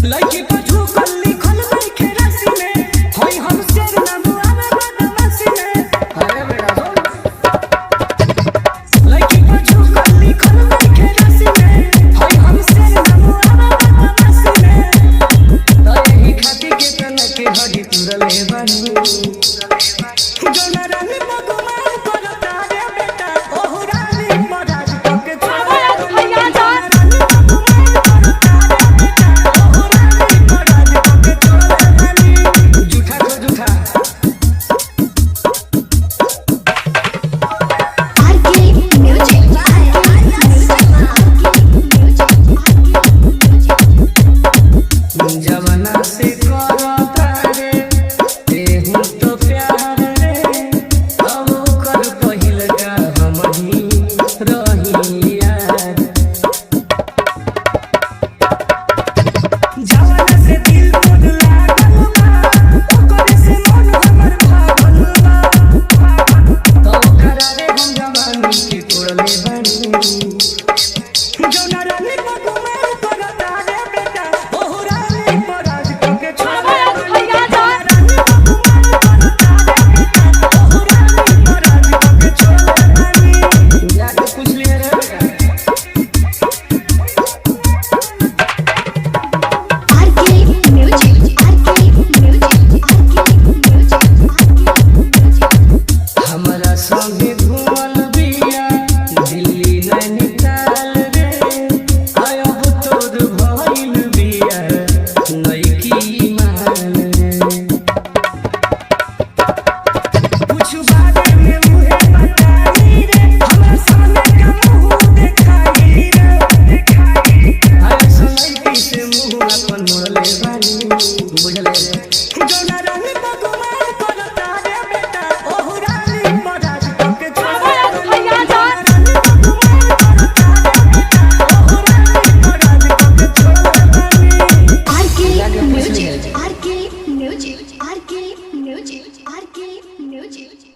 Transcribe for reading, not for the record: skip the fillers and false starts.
लड़की पर झुकल लिखल बैठे राशि में होई हम शेर ना बुआवे बदमाशी में। अरे बेटा सुन, लड़की पर झुकल लिखल बैठे राशि में होई हम शेर ना बुआवे बदमाशी में। तो यही खातिर के तना के हड्डी तुरले बानी जो ना रानी भगवान करता रे बेटा ओहु रानी महाराज के जवना से करता रे तेहू तो प्यार रे अब कर पहिल का हम ही रही यार। जवना से दिल मोद लागल बा ओकरे से मन हमर भागल बा तो ओकरा रे हम जवानी के तोड़ले बानी जो ना रानी भगवान करता रे बेटा ओहु रानी महाराज के छोड़ले भैया जा रानी भगवान करता रे बेटा ओहु रानी महाराज के छोड़ले बानी। जाके पूछ लिए रे हमरा संगे घूमल बिया दिल्ली नैनीताल रे आयब तोर भइल बिया नइकी मान रे। कुछ बारे में मुहे बताई रे हमरा सामने का मुंह देखाई रे अरे सुनई से मुंह अपन मोड़ले बानी बुझले जो ना